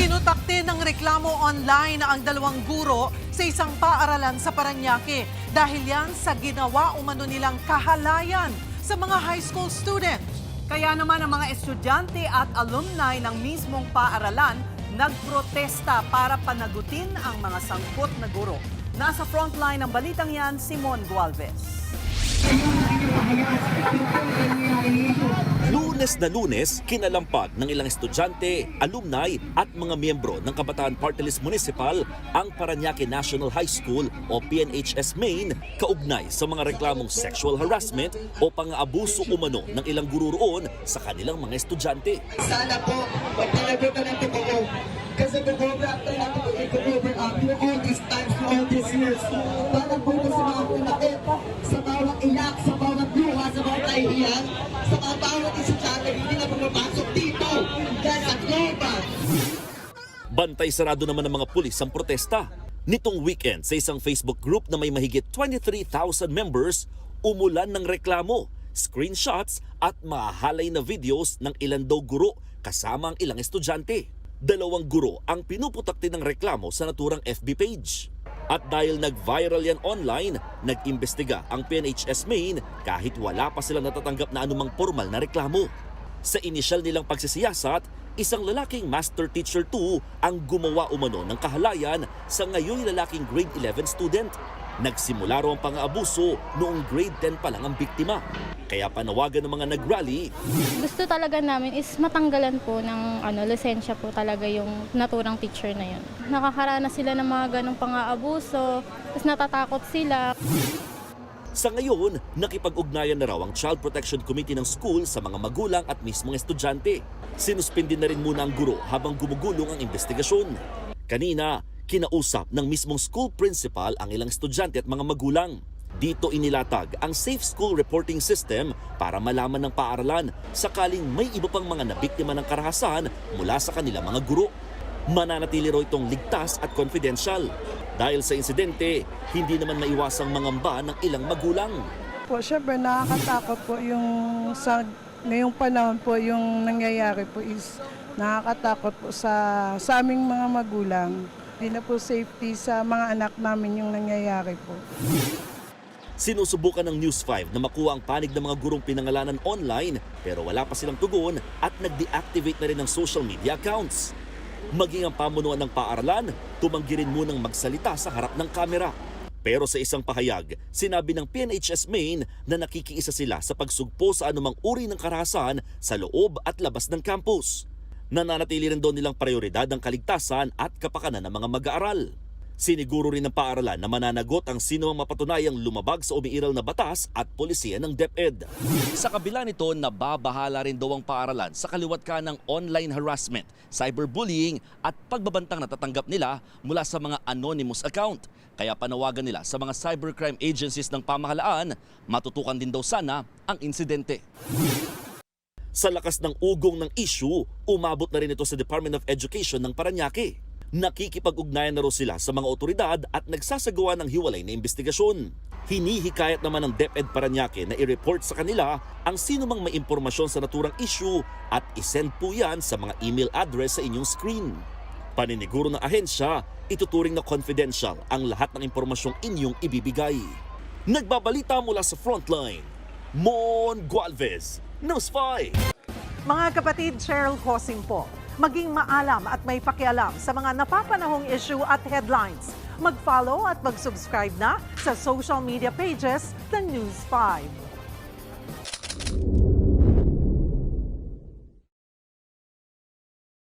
Pinutakte ng reklamo online ang dalawang guro sa isang paaralan sa Parañaque dahil yan sa ginawa umano nilang kahalayan sa mga high school student. Kaya naman ang mga estudyante at alumni ng mismong paaralan nagprotesta para panagutin ang mga sangkot na guro. Nasa frontline ng balitang yan, Simon Gualvez. Lunes na Lunes, kinalampag ng ilang estudyante, alumni at mga miyembro ng Kabataan Party List Municipal ang Parañaque National High School o PNHS Main kaugnay sa mga reklamong sexual harassment o pang-aabuso umano ng ilang guro roon sa kanilang mga estudyante. Sana po, magpanagutan ng totoo. Kasi mag-over up na natin mag-over up all these times, all these years. Para po sa mga pinakit, sa bawat iyak, sa bawat luha, sa bawat kahihiyan, sa mga bawat estudyante, hindi na pumapasok dito dahil sa global. Bantay sarado naman ng mga pulis ang protesta. Nitong weekend sa isang Facebook group na may mahigit 23,000 members, umulan ng reklamo, screenshots at mahalay na videos ng ilan daw guro kasama ang ilang estudyante. Dalawang guro ang pinuputakti ng reklamo sa naturang FB page. At dahil nag-viral yan online, nag-imbestiga ang PNHS Main kahit wala pa silang natatanggap na anumang formal na reklamo. Sa inisyal nilang pagsisiyasat, isang lalaking Master Teacher 2 ang gumawa umano ng kahalayan sa ngayon lalaking grade 11 student. Nagsimula raw ang pang-aabuso noong grade 10 pa lang ang biktima. Kaya panawagan ng mga nag-rally. Gusto talaga namin is matanggalan po ng lisensya po talaga yung naturang teacher na yun. Nakakaranas sila ng mga ganong pang-aabuso, tapos natatakot sila. Sa ngayon, nakipag-ugnayan na raw ang Child Protection Committee ng school sa mga magulang at mismong estudyante. Sinuspindi na rin muna ang guro habang gumugulong ang investigasyon. Kanina, kinausap ng mismong school principal ang ilang estudyante at mga magulang. Dito inilatag ang Safe School Reporting System para malaman ng paaralan sakaling may iba pang mga nabiktima ng karahasan mula sa kanilang mga guro. Mananatili raw itong ligtas at confidential. Dahil sa insidente, hindi naman maiwasang mangamba ng ilang magulang. Po, syempre nakakatakot po yung sa ngayong panahon po yung nangyayari po is nakakatakot po sa aming mga magulang. Hindi na po safety sa mga anak namin yung nangyayari po. Sinusubukan ng News 5 na makuha ang panig ng mga gurong pinangalanan online pero wala pa silang tugon at nag-deactivate na rin ng social media accounts. Maging ang pamunuan ng paaralan, tumanggi rin munang magsalita sa harap ng kamera. Pero sa isang pahayag, sinabi ng PNHS Main na nakikiisa sila sa pagsugpo sa anumang uri ng karahasan sa loob at labas ng campus. Nananatili rin doon nilang prioridad ang kaligtasan at kapakanan ng mga mag-aaral. Siniguro rin ng paaralan na mananagot ang sino ang mapatunayang lumabag sa umiiral na batas at polisiya ng DepEd. Sa kabila nito, nababahala rin daw ang paaralan sa kaliwat ka ng online harassment, cyberbullying at pagbabantang natatanggap nila mula sa mga anonymous account. Kaya panawagan nila sa mga cybercrime agencies ng pamahalaan, matutukan din daw sana ang insidente. Sa lakas ng ugong ng issue, umabot na rin ito sa Department of Education ng Parañaque. Nakikipag-ugnayan na raw sila sa mga otoridad at nagsasagawa ng hiwalay na investigasyon. Hinihikayat naman ng DepEd Parañaque na i-report sa kanila ang sino mang may impormasyon sa naturang issue at isend po yan sa mga email address sa inyong screen. Paniniguro ng ahensya, ituturing na confidential ang lahat ng impormasyong inyong ibibigay. Nagbabalita mula sa Frontline, Mon Gualvez, News 5. Mga kapatid, Cheryl Cosing po. Maging maalam at may pakialam sa mga napapanahong issue at headlines. Mag-follow at mag-subscribe na sa social media pages ng News 5.